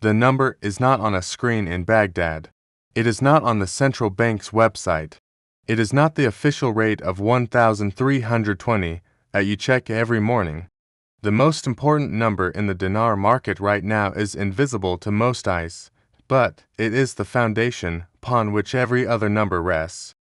The number is not on a screen in Baghdad. It is not on the central bank's website. It is not the official rate of 1,320 that you check every morning. The most important number in the dinar market right now is invisible to most eyes, but it is the foundation upon which every other number rests.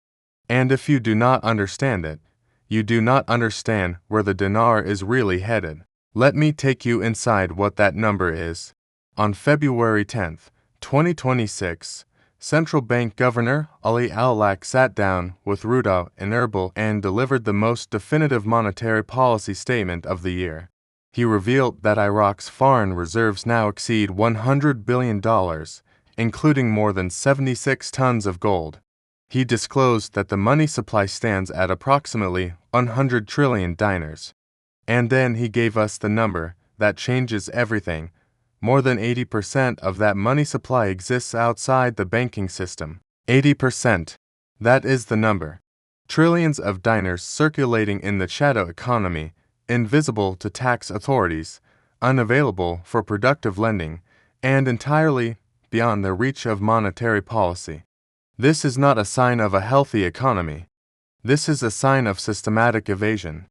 And if you do not understand it, you do not understand where the dinar is really headed. Let me take you inside what that number is. On February 10, 2026, Central Bank Governor al-Alaq sat down with Rudaw in Erbil and delivered the most definitive monetary policy statement of the year. He revealed that Iraq's foreign reserves now exceed $100 billion, including more than 76 tons of gold. He disclosed that the money supply stands at approximately 100 trillion dinars. And then he gave us the number that changes everything. More than 80% of that money supply exists outside the banking system. 80%. That is the number. Trillions of dinars circulating in the shadow economy, invisible to tax authorities, unavailable for productive lending, and entirely beyond the reach of monetary policy. This is not a sign of a healthy economy. This is a sign of systematic evasion.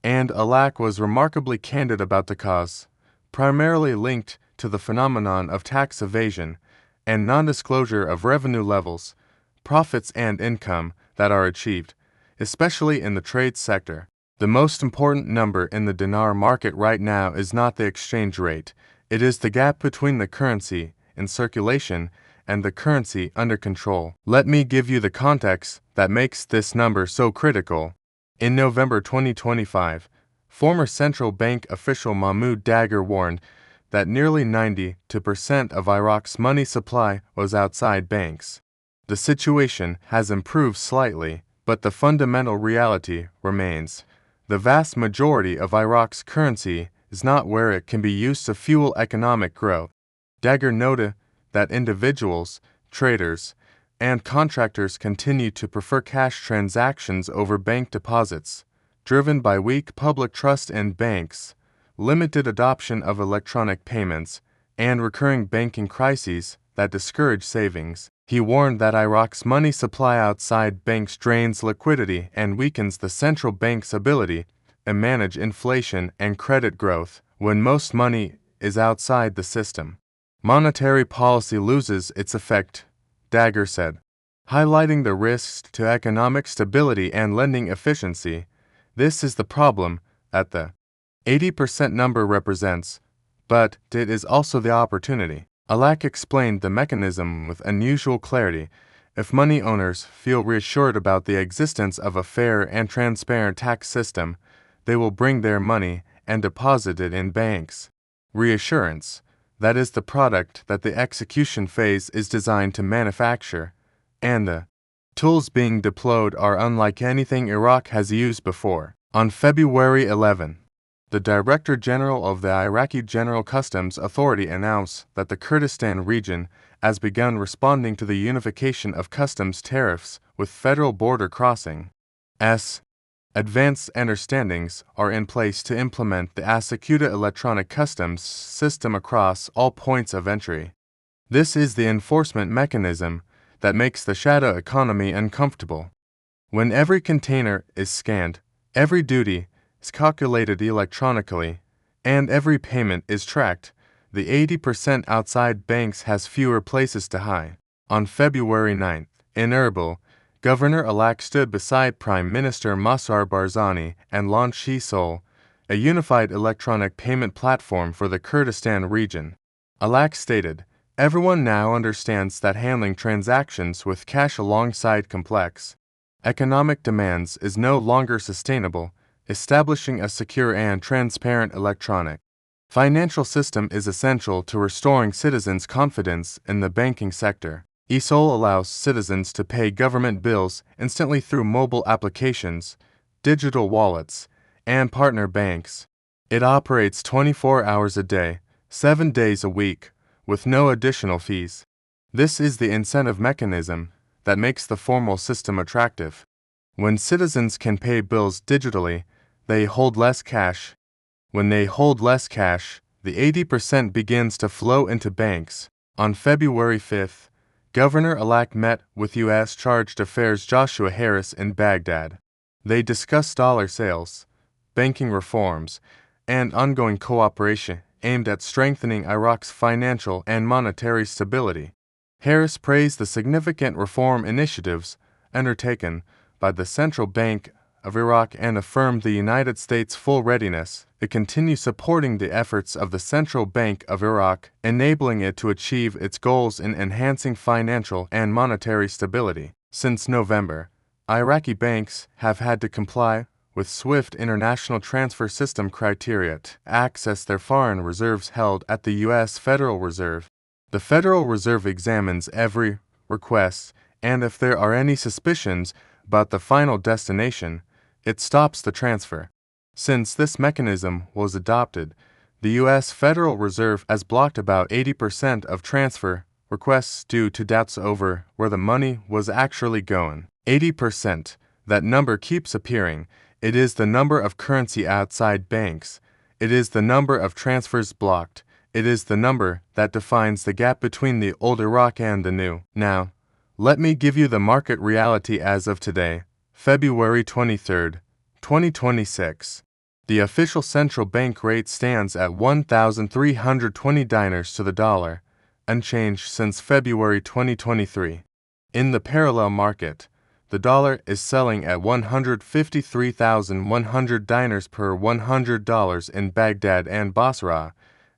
And al-Alaq was remarkably candid about the cause, primarily linked to the phenomenon of tax evasion and non-disclosure of revenue levels, profits and income that are achieved, especially in the trade sector. The most important number in the dinar market right now is not the exchange rate, it is the gap between the currency in circulation and the currency under control. Let me give you the context that makes this number so critical. In November 2025, former central bank official Mahmoud Dagher warned that nearly 92% of Iraq's money supply was outside banks. The situation has improved slightly, but the fundamental reality remains. The vast majority of Iraq's currency is not where it can be used to fuel economic growth. Dagher noted that individuals, traders, and contractors continue to prefer cash transactions over bank deposits, driven by weak public trust in banks, limited adoption of electronic payments, and recurring banking crises that discourage savings. He warned that Iraq's money supply outside banks drains liquidity and weakens the central bank's ability to manage inflation and credit growth when most money is outside the system. Monetary policy loses its effect, Dagher said, highlighting the risks to economic stability and lending efficiency. This is the problem that the 80% number represents, but it is also the opportunity. al-Alaq explained the mechanism with unusual clarity. If money owners feel reassured about the existence of a fair and transparent tax system, they will bring their money and deposit it in banks. Reassurance, that is the product that the execution phase is designed to manufacture, and the tools being deployed are unlike anything Iraq has used before. On February 11, the Director General of the Iraqi General Customs Authority announced that the Kurdistan region has begun responding to the unification of customs tariffs with federal border crossing. Advanced understandings are in place to implement the ASYCUDA electronic customs system across all points of entry. This is the enforcement mechanism that makes the shadow economy uncomfortable. When every container is scanned, every duty is calculated electronically, and every payment is tracked, the 80% outside banks has fewer places to hide. On February 9, in Erbil, Governor al-Alaq stood beside Prime Minister Masar Barzani and launched ePsûle, a unified electronic payment platform for the Kurdistan region. Al-Alaq stated, "Everyone now understands that handling transactions with cash alongside complex economic demands is no longer sustainable. Establishing a secure and transparent electronic financial system is essential to restoring citizens' confidence in the banking sector." ePsûle allows citizens to pay government bills instantly through mobile applications, digital wallets, and partner banks. It operates 24 hours a day, 7 days a week, with no additional fees. This is the incentive mechanism that makes the formal system attractive. When citizens can pay bills digitally, they hold less cash. When they hold less cash, the 80% begins to flow into banks. On February 5th, Governor-elect met with U.S. Chargé d'Affaires Joshua Harris in Baghdad. They discussed dollar sales, banking reforms, and ongoing cooperation aimed at strengthening Iraq's financial and monetary stability. Harris praised the significant reform initiatives undertaken by the Central Bank of Iraq and affirmed the United States' full readiness to continue supporting the efforts of the Central Bank of Iraq, enabling it to achieve its goals in enhancing financial and monetary stability. Since November, Iraqi banks have had to comply with SWIFT international transfer system criteria to access their foreign reserves held at the U.S. Federal Reserve. The Federal Reserve examines every request, and if there are any suspicions about the final destination, it stops the transfer. Since this mechanism was adopted, the U.S. Federal Reserve has blocked about 80% of transfer requests due to doubts over where the money was actually going. 80%. That number keeps appearing. It is the number of currency outside banks. It is the number of transfers blocked. It is the number that defines the gap between the old Iraq and the new. Now, let me give you the market reality as of today, February 23, 2026. The official central bank rate stands at 1,320 dinars to the dollar, unchanged since February 2023. In the parallel market, the dollar is selling at 153,100 dinars per $100 in Baghdad and Basra,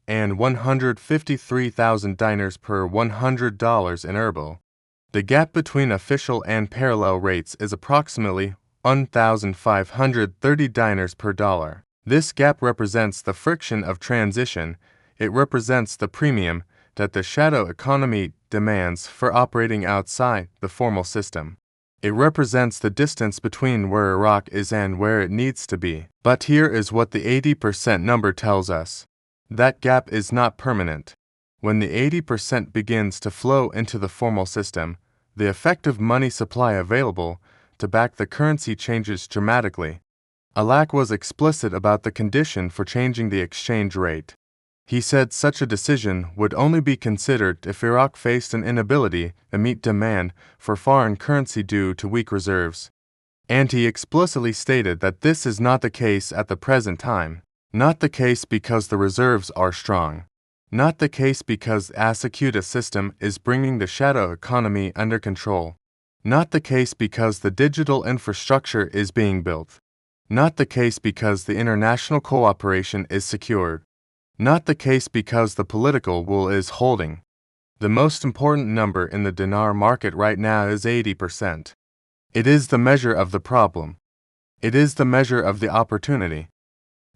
and 153,000 dinars per $100 in Erbil. The gap between official and parallel rates is approximately 1,530 dinars per dollar. This gap represents the friction of transition. It represents the premium that the shadow economy demands for operating outside the formal system. It represents the distance between where Iraq is and where it needs to be. But here is what the 80% number tells us. That gap is not permanent. When the 80% begins to flow into the formal system, the effective money supply available to back the currency changes dramatically. Al-Alaq was explicit about the condition for changing the exchange rate. He said such a decision would only be considered if Iraq faced an inability to meet demand for foreign currency due to weak reserves. And he explicitly stated that this is not the case at the present time. Not the case because the reserves are strong. Not the case because the ASYCUDA system is bringing the shadow economy under control. Not the case because the digital infrastructure is being built. Not the case because the international cooperation is secured. Not the case because the political will is holding. The most important number in the dinar market right now is 80%. It is the measure of the problem. It is the measure of the opportunity.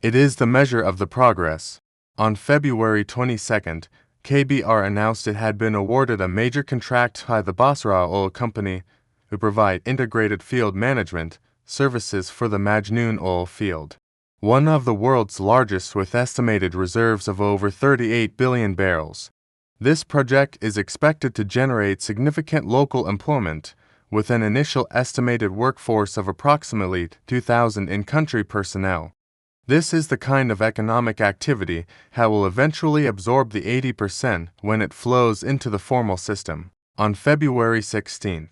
It is the measure of the progress. On February 22, KBR announced it had been awarded a major contract by the Basra Oil Company to provide integrated field management services for the Majnoon oil field, one of the world's largest with estimated reserves of over 38 billion barrels. This project is expected to generate significant local employment, with an initial estimated workforce of approximately 2,000 in-country personnel. This is the kind of economic activity that will eventually absorb the 80% when it flows into the formal system. On February 16,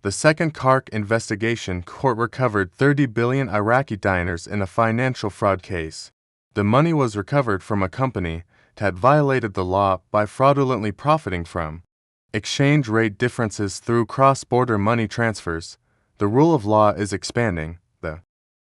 the second Kark investigation court recovered 30 billion Iraqi dinars in a financial fraud case. The money was recovered from a company that violated the law by fraudulently profiting from exchange rate differences through cross-border money transfers. The rule of law is expanding. The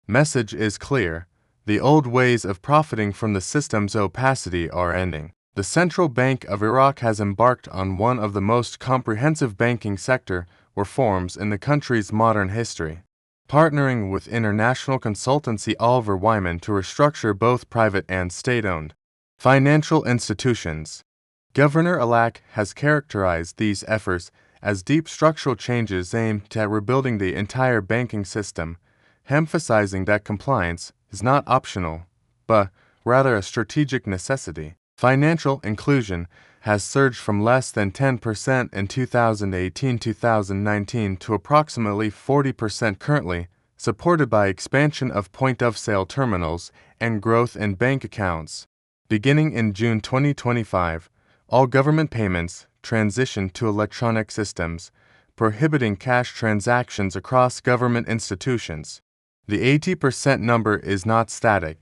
message is clear. The old ways of profiting from the system's opacity are ending. The Central Bank of Iraq has embarked on one of the most comprehensive banking sector reforms in the country's modern history, partnering with international consultancy Oliver Wyman to restructure both private and state-owned financial institutions. Governor-elect has characterized these efforts as deep structural changes aimed at rebuilding the entire banking system, emphasizing that compliance is not optional, but rather a strategic necessity. Financial inclusion has surged from less than 10% in 2018-2019 to approximately 40% currently, supported by expansion of point-of-sale terminals and growth in bank accounts. Beginning in June 2025, all government payments transitioned to electronic systems, prohibiting cash transactions across government institutions. The 80% number is not static.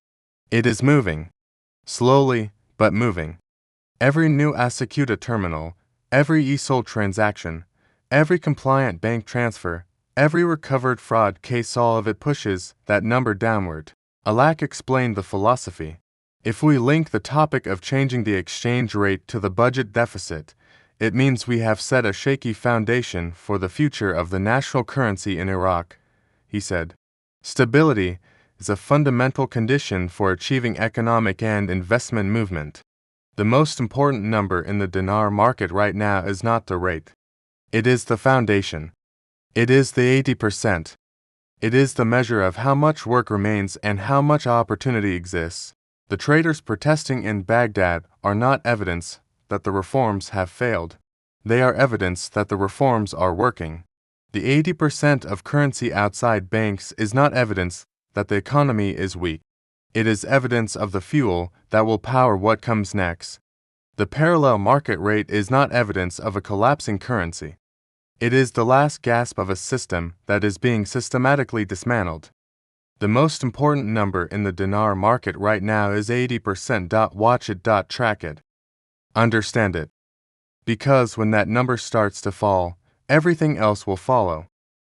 It is moving. Slowly, but moving. Every new ASYCUDA terminal, every ePsûle transaction, every compliant bank transfer, every recovered fraud case, all of it pushes that number downward. al-Alaq explained the philosophy. If we link the topic of changing the exchange rate to the budget deficit, it means we have set a shaky foundation for the future of the national currency in Iraq, he said. Stability is a fundamental condition for achieving economic and investment movement. The most important number in the dinar market right now is not the rate. It is the foundation. It is the 80%. It is the measure of how much work remains and how much opportunity exists. The traders protesting in Baghdad are not evidence that the reforms have failed. They are evidence that the reforms are working. The 80% of currency outside banks is not evidence that the economy is weak. It is evidence of the fuel that will power what comes next. The parallel market rate is not evidence of a collapsing currency. It is the last gasp of a system that is being systematically dismantled. The most important number in the dinar market right now is 80%. Watch it. Track it. Understand it. Because when that number starts to fall, everything else will follow.